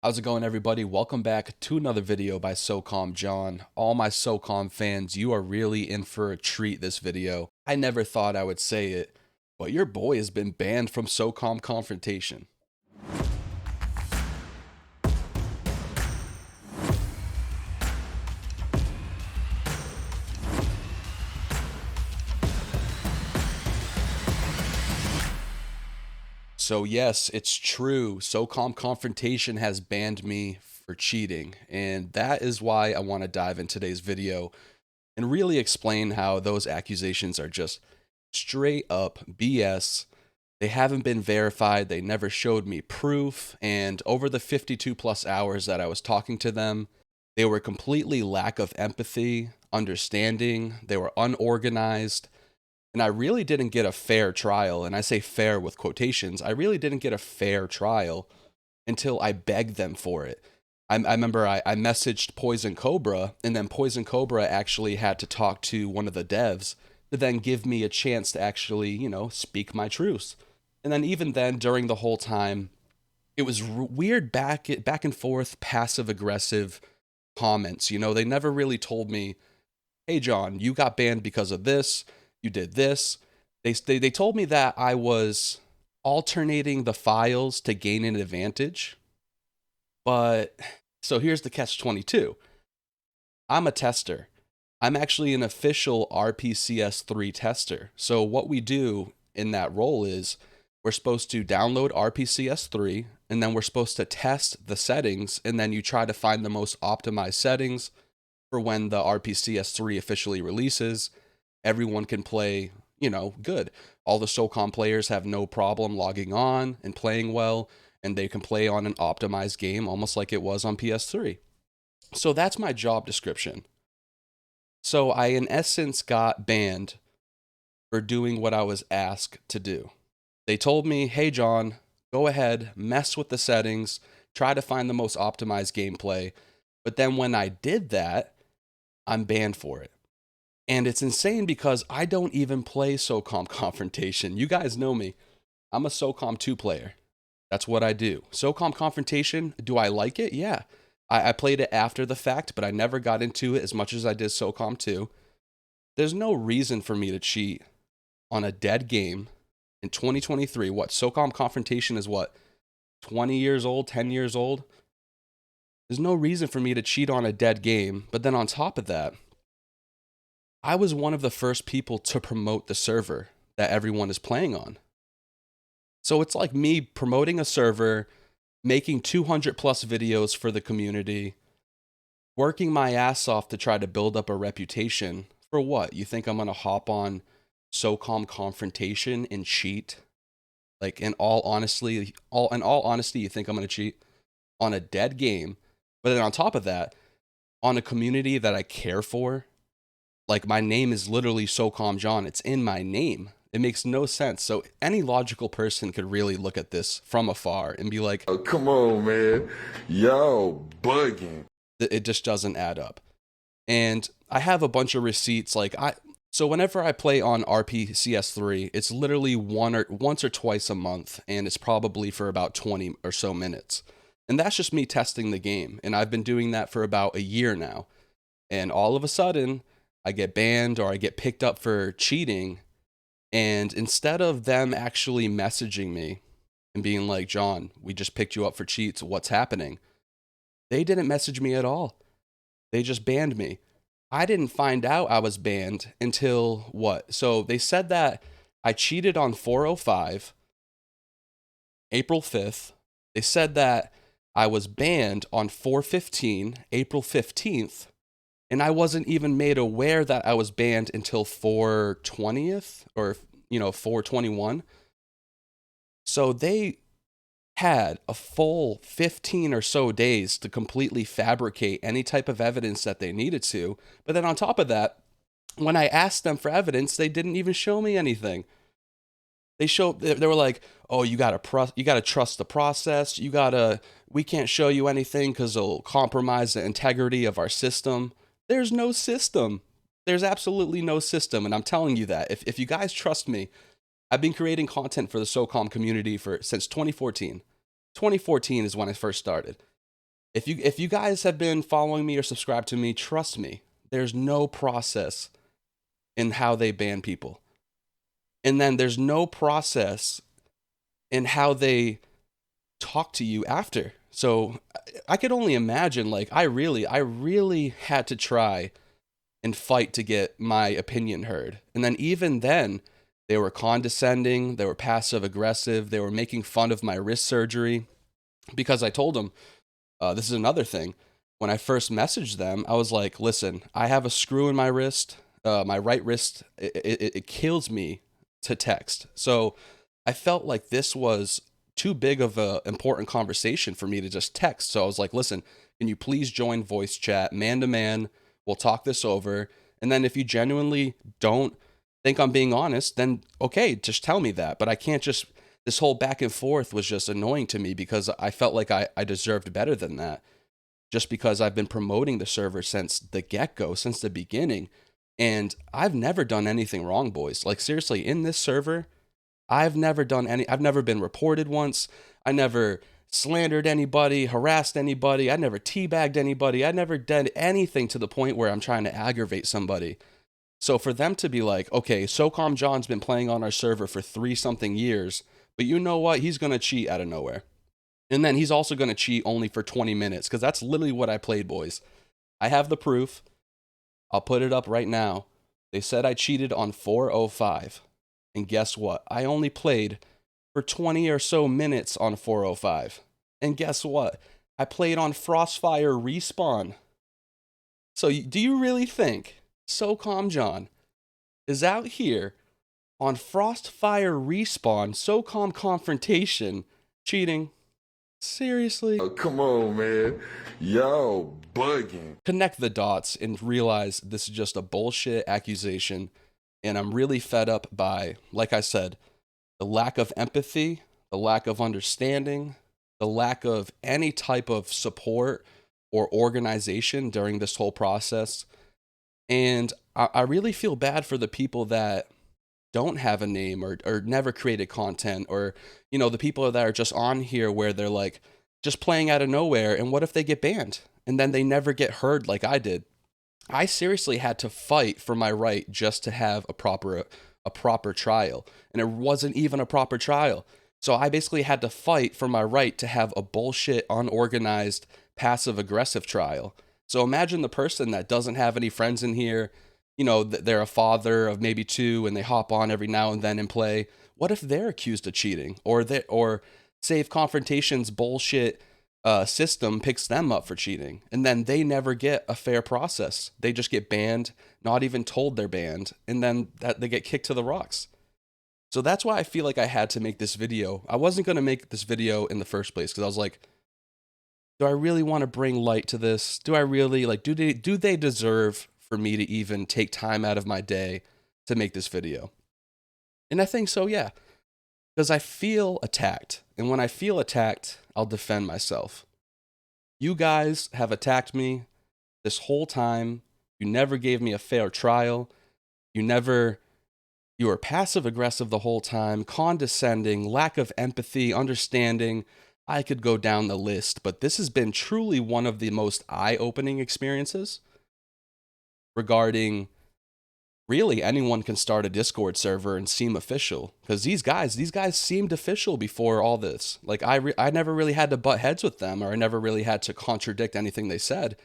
How's it going, everybody? Welcome back to another video by SOCOMJohn. All my SOCOM fans, you are really in for a treat this video. I never thought I would say it, but your boy has been banned from SOCOM Confrontation. So yes, it's true. SOCOM Confrontation has banned me for cheating, and that is why I want to dive in today's video and really explain how those accusations are just straight up BS. They haven't been verified. They never showed me proof. And over the 52 plus hours that I was talking to them, they were completely lack of empathy, understanding. They were unorganized. And I really didn't get a fair trial. And I say fair with quotations. I really didn't get a fair trial until I begged them for it. I remember I messaged Poison Cobra, and then Poison Cobra actually had to talk to one of the devs to then give me a chance to actually, speak my truths. And then even then, during the whole time, it was weird back and forth, passive aggressive comments. They never really told me, "Hey, John, you got banned because of this. You did this." They told me that I was alternating the files to gain an advantage. But so here's the catch-22. I'm a tester. I'm actually an official RPCS3 tester. So what we do in that role is we're supposed to download RPCS3, and then we're supposed to test the settings, and then you try to find the most optimized settings for when the RPCS3 officially releases. Everyone can play, good. All the SOCOM players have no problem logging on and playing well, and they can play on an optimized game almost like it was on PS3. So that's my job description. So I, in essence, got banned for doing what I was asked to do. They told me, "Hey, John, go ahead, mess with the settings, try to find the most optimized gameplay." But then when I did that, I'm banned for it. And it's insane because I don't even play SOCOM Confrontation. You guys know me. I'm a SOCOM 2 player. That's what I do. SOCOM Confrontation, do I like it? Yeah. I played it after the fact, but I never got into it as much as I did SOCOM 2. There's no reason for me to cheat on a dead game in 2023. What, SOCOM Confrontation is what, 20 years old, 10 years old? There's no reason for me to cheat on a dead game. But then on top of that, I was one of the first people to promote the server that everyone is playing on. So it's like me promoting a server, making 200 plus videos for the community, working my ass off to try to build up a reputation. For what? You think I'm going to hop on SOCOM Confrontation and cheat? Like, in all honesty, you think I'm going to cheat on a dead game? But then on top of that, on a community that I care for, like, my name is literally SOCOMJohn. It's in my name. It makes no sense. So any logical person could really look at this from afar and be like, "Oh, come on, man. Yo, bugging." It just doesn't add up. And I have a bunch of receipts. So whenever I play on RPCS3, it's literally once or twice a month, and it's probably for about 20 or so minutes. And that's just me testing the game. And I've been doing that for about a year now. And all of a sudden, I get banned or I get picked up for cheating. And instead of them actually messaging me and being like, "John, we just picked you up for cheats. What's happening?" They didn't message me at all. They just banned me. I didn't find out I was banned until what? So they said that I cheated on 405, April 5th. They said that I was banned on 415, April 15th. And I wasn't even made aware that I was banned until 4/20th or, 4/21. So they had a full 15 or so days to completely fabricate any type of evidence that they needed to. But then on top of that, when I asked them for evidence, they didn't even show me anything. They were like, "Oh, you gotta trust the process. We can't show you anything because it'll compromise the integrity of our system." There's no system. There's absolutely no system. And I'm telling you that. If you guys trust me, I've been creating content for the SOCOM community since 2014. 2014 is when I first started. If you guys have been following me or subscribed to me, trust me, there's no process in how they ban people. And then there's no process in how they talk to you after. So I could only imagine, like, I really had to try and fight to get my opinion heard. And then even then, they were condescending, they were passive aggressive, they were making fun of my wrist surgery because I told them, this is another thing. When I first messaged them, I was like, listen, I have a screw in my wrist, my right wrist, it kills me to text. So I felt like this was too big of a important conversation for me to just text. So I was like, listen, can you please join voice chat, man to man? We'll talk this over. And then if you genuinely don't think I'm being honest, then okay, just tell me that. But I can't just, this whole back and forth was just annoying to me because I felt like I deserved better than that. Just because I've been promoting the server since the get-go, since the beginning. And I've never done anything wrong, boys. Like, seriously, in this server, I've never been reported once. I never slandered anybody, harassed anybody. I never teabagged anybody. I never did anything to the point where I'm trying to aggravate somebody. So for them to be like, okay, SOCOMJohn's been playing on our server for 3-something years, but you know what? He's going to cheat out of nowhere. And then he's also going to cheat only for 20 minutes, because that's literally what I played, boys. I have the proof. I'll put it up right now. They said I cheated on 405. And guess what? I only played for 20 or so minutes on 405. And guess what? I played on Frostfire Respawn. So do you really think SOCOMJohn is out here on Frostfire Respawn, SOCOM Confrontation, cheating? Seriously? Oh, come on, man. Yo, bugging. Connect the dots and realize this is just a bullshit accusation. And I'm really fed up by, like I said, the lack of empathy, the lack of understanding, the lack of any type of support or organization during this whole process. And I really feel bad for the people that don't have a name or never created content, or, you know, the people that are just on here where they're like just playing out of nowhere. And what if they get banned and then they never get heard like I did? I seriously had to fight for my right just to have a proper trial. And it wasn't even a proper trial. So I basically had to fight for my right to have a bullshit, unorganized, passive aggressive trial. So imagine the person that doesn't have any friends in here, you know, they're a father of maybe 2 and they hop on every now and then and play. What if they're accused of cheating, or SaveConfrontation's bullshit system picks them up for cheating, and then they never get a fair process. They just get banned, not even told they're banned, and then they get kicked to the rocks. So that's why I feel like I had to make this video. I wasn't going to make this video in the first place because I was like, do I really want to bring light to this? Do I really, like, do they deserve for me to even take time out of my day to make this video? And I think so, yeah. Because I feel attacked. And when I feel attacked, I'll defend myself. You guys have attacked me this whole time. You never gave me a fair trial. You were passive aggressive the whole time, condescending, lack of empathy, understanding. I could go down the list, but this has been truly one of the most eye-opening experiences regarding, really, anyone can start a Discord server and seem official, because these guys seemed official before all this. Like, I never really had to butt heads with them, or I never really had to contradict anything they said.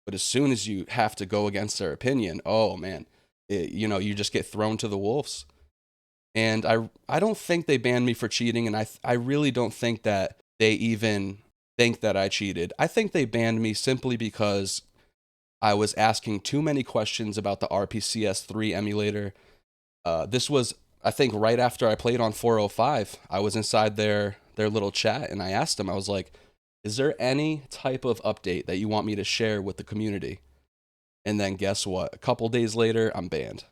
But as soon as you have to go against their opinion, oh man, you just get thrown to the wolves. And I don't think they banned me for cheating, and I really don't think that they even think that I cheated. I think they banned me simply because I was asking too many questions about the RPCS3 emulator. This was, I think, right after I played on 405. I was inside their little chat, and I asked them, I was like, is there any type of update that you want me to share with the community? And then guess what? A couple days later, I'm banned.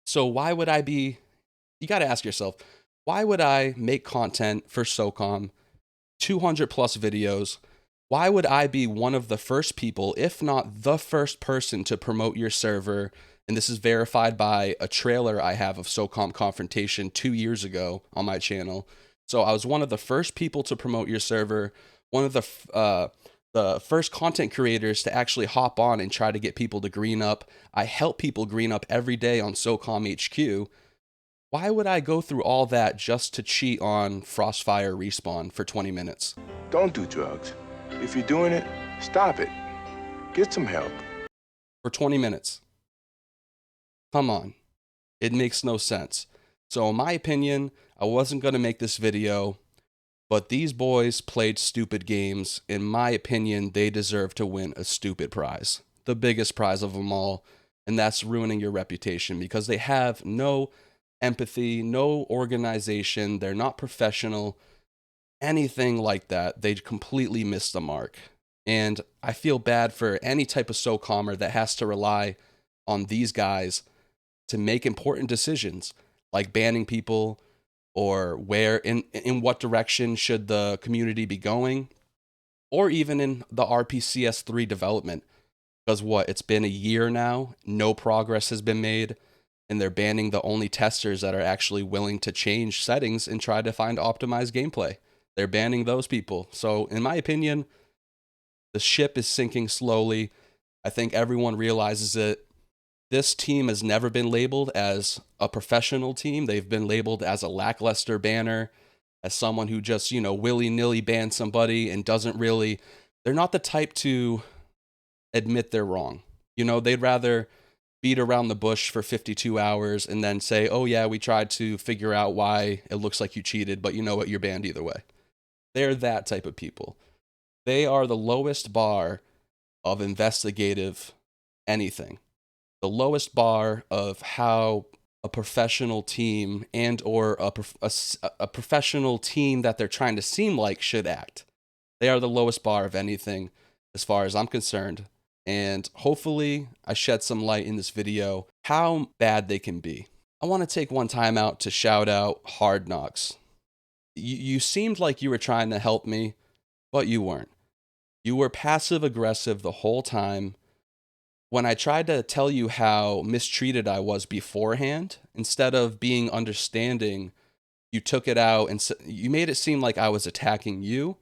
So why would I be, you got to ask yourself, why would I make content for SOCOM, 200 plus videos? Why would I be one of the first people, if not the first person, to promote your server? And this is verified by a trailer I have of SOCOM Confrontation 2 years ago on my channel. So I was one of the first people to promote your server, one of the the first content creators to actually hop on and try to get people to green up. I help people green up every day on SOCOMHQ. Why would I go through all that just to cheat on Frostfire Respawn for 20 minutes? Don't do drugs. If you're doing it, stop it. Get some help. For 20 minutes. Come on. It makes no sense. So in my opinion, I wasn't going to make this video, but these boys played stupid games. In my opinion, they deserve to win a stupid prize. The biggest prize of them all, and that's ruining your reputation because they have no empathy, no organization, they're not professional, anything like that. They completely missed the mark. And I feel bad for any type of SOCOMer that has to rely on these guys to make important decisions, like banning people or where in what direction should the community be going, or even in the RPCS3 development. Because it's been a year now, no progress has been made, and they're banning the only testers that are actually willing to change settings and try to find optimized gameplay. They're banning those people. So in my opinion, the ship is sinking slowly. I think everyone realizes it. This team has never been labeled as a professional team. They've been labeled as a lackluster banner, as someone who just, willy-nilly bans somebody and doesn't really, they're not the type to admit they're wrong. They'd rather beat around the bush for 52 hours and then say, oh yeah, we tried to figure out why it looks like you cheated, but you know what, you're banned either way. They're that type of people. They are the lowest bar of investigative anything. The lowest bar of how a professional team and or a professional team that they're trying to seem like should act. They are the lowest bar of anything as far as I'm concerned. And hopefully I shed some light in this video how bad they can be. I want to take one time out to shout out Hard Knocks. You seemed like you were trying to help me, but you weren't. You were passive aggressive the whole time. When I tried to tell you how mistreated I was beforehand, instead of being understanding, you took it out and you made it seem like I was attacking you.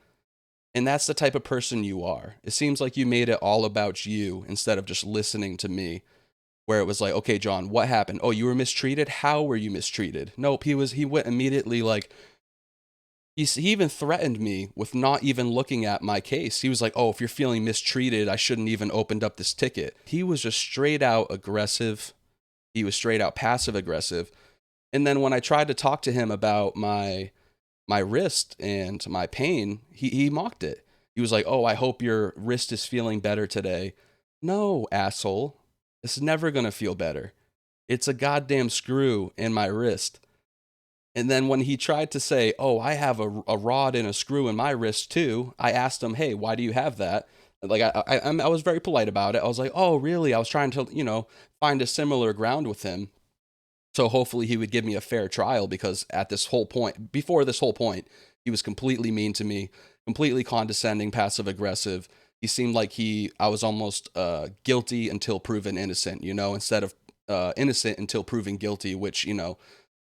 And that's the type of person you are. It seems like you made it all about you instead of just listening to me, where it was like, okay, John, what happened? Oh, you were mistreated? How were you mistreated? Nope, he went immediately like, he even threatened me with not even looking at my case. He was like, oh, if you're feeling mistreated, I shouldn't even opened up this ticket. He was just straight out aggressive. He was straight out passive aggressive. And then when I tried to talk to him about my wrist and my pain, he mocked it. He was like, oh, I hope your wrist is feeling better today. No, asshole. It's never going to feel better. It's a goddamn screw in my wrist. And then when he tried to say, oh, I have a rod and a screw in my wrist too, I asked him, hey, why do you have that? Like, I was very polite about it. I was like, oh, really? I was trying to, find a similar ground with him. So hopefully he would give me a fair trial, because before this whole point, he was completely mean to me, completely condescending, passive aggressive. He seemed like I was almost guilty until proven innocent, instead of innocent until proven guilty, which,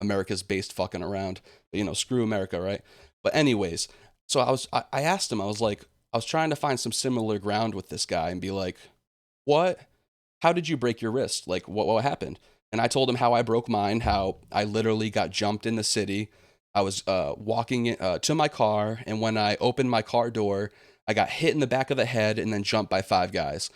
America's based fucking around. But, screw America, right? But anyways, so I asked him, I was trying to find some similar ground with this guy and be like, how did you break your wrist? Like, what happened? And I told him how I broke mine, how I literally got jumped in the city. I was walking to my car, and when I opened my car door, I got hit in the back of the head and then jumped by 5 guys.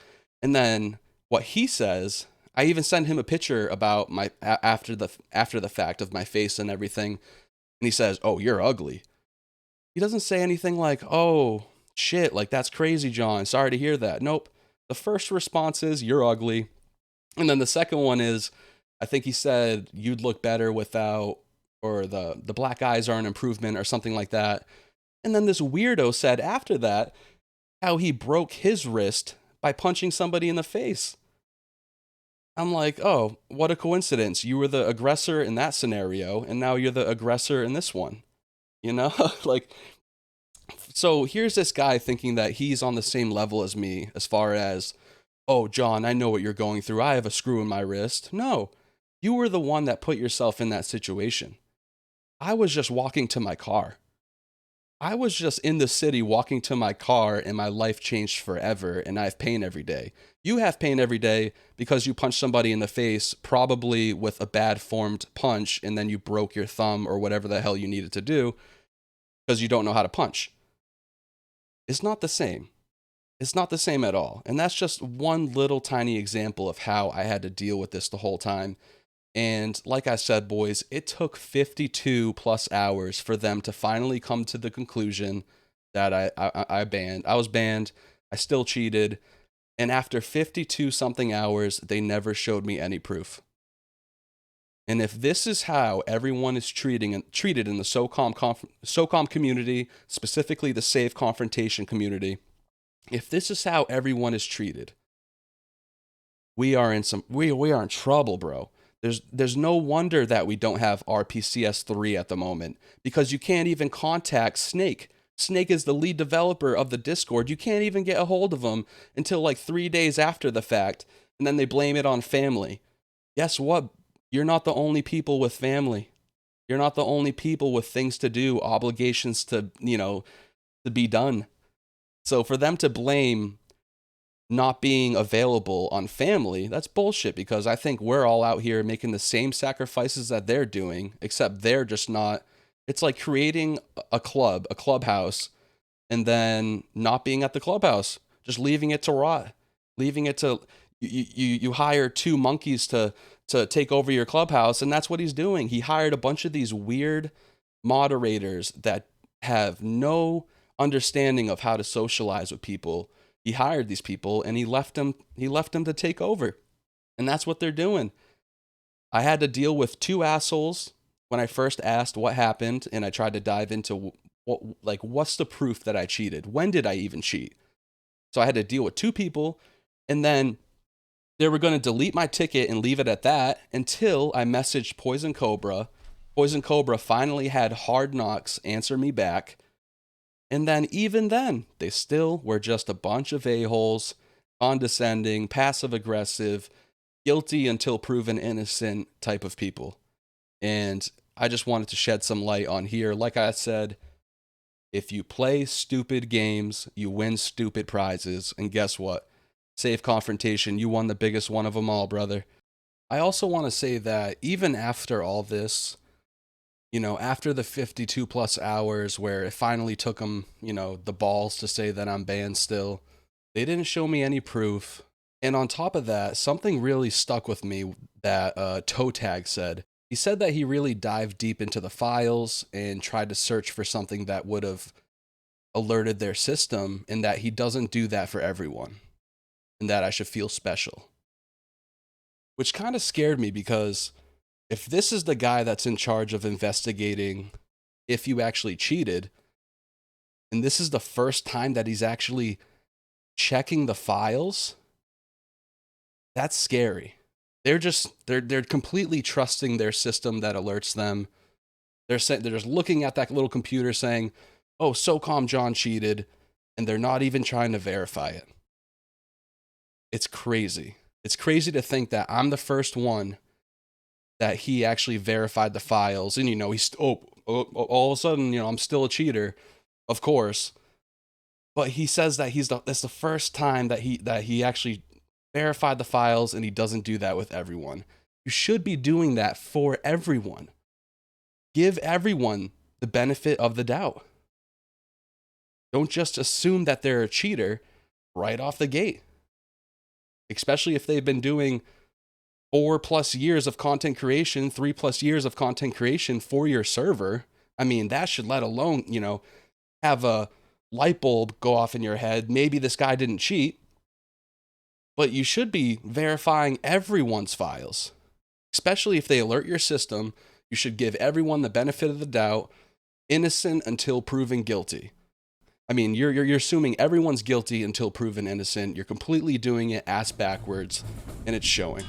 And then what he says, I even sent him a picture about my after the fact of my face and everything. And he says, oh, you're ugly. He doesn't say anything like, oh, shit, like, that's crazy, John. Sorry to hear that. Nope. The first response is, you're ugly. And then the second one is, I think he said, you'd look better without, or the black eyes are an improvement or something like that. And then this weirdo said after that how he broke his wrist by punching somebody in the face. I'm like, oh, what a coincidence. You were the aggressor in that scenario, and now you're the aggressor in this one. Like, so here's this guy thinking that he's on the same level as me as far as, oh, John, I know what you're going through. I have a screw in my wrist. No, you were the one that put yourself in that situation. I was just walking to my car. I was just in the city walking to my car and my life changed forever and I have pain every day. You have pain every day because you punched somebody in the face, probably with a bad formed punch, and then you broke your thumb or whatever the hell you needed to do because you don't know how to punch. It's not the same. It's not the same at all. And that's just one little tiny example of how I had to deal with this the whole time. And like I said, boys, it took 52 plus hours for them to finally come to the conclusion that I was banned. I still cheated. And after 52 something hours, they never showed me any proof. And if this is how everyone is treated in the SOCOM community, specifically the SaveConfrontation community, if this is how everyone is treated, we are in trouble, bro. There's no wonder that we don't have RPCS 3 at the moment, because you can't even contact Snake. Snake is the lead developer of the Discord. You can't even get a hold of him until like 3 days after the fact, and then they blame it on family. Guess what? You're not the only people with family. You're not the only people with things to do, obligations to, to be done. So for them to blame not being available on family, that's bullshit, because I think we're all out here making the same sacrifices that they're doing, except they're just not. It's like creating a clubhouse, and then not being at the clubhouse, just leaving it to rot, leaving it to, you hire two monkeys to take over your clubhouse, and that's what he's doing. He hired a bunch of these weird moderators that have no understanding of how to socialize with people. He hired these people and he left them to take over. And that's what they're doing. I had to deal with two assholes when I first asked what happened, and I tried to dive into what's the proof that I cheated? When did I even cheat? So I had to deal with two people, and then they were going to delete my ticket and leave it at that until I messaged Poison Cobra. Poison Cobra finally had Hard Knocks answer me back. And then even then, they still were just a bunch of a-holes, condescending, passive-aggressive, guilty until proven innocent type of people. And I just wanted to shed some light on here. Like I said, if you play stupid games, you win stupid prizes. And guess what? SaveConfrontation, you won the biggest one of them all, brother. I also want to say that even after all this, after the 52 plus hours where it finally took them, the balls to say that I'm banned still, they didn't show me any proof. And on top of that, something really stuck with me that Toe Tag said. He said that he really dived deep into the files and tried to search for something that would have alerted their system, and that he doesn't do that for everyone, and that I should feel special. Which kind of scared me, because if this is the guy that's in charge of investigating if you actually cheated, and this is the first time that he's actually checking the files, that's scary. They're completely trusting their system that alerts them. They're just looking at that little computer saying, oh, SOCOMJohn cheated, and they're not even trying to verify it. It's crazy. It's crazy to think that I'm the first one that he actually verified the files, and he's all of a sudden, I'm still a cheater, of course. But he says that that's the first time that he actually verified the files, and he doesn't do that with everyone. You should be doing that for everyone. Give everyone the benefit of the doubt. Don't just assume that they're a cheater right off the gate. Especially if they've been doing 4+ years of content creation, 3+ years of content creation for your server. I mean, that should let alone, have a light bulb go off in your head. Maybe this guy didn't cheat, but you should be verifying everyone's files, especially if they alert your system. You should give everyone the benefit of the doubt, innocent until proven guilty. I mean, you're assuming everyone's guilty until proven innocent. You're completely doing it ass backwards, and it's showing.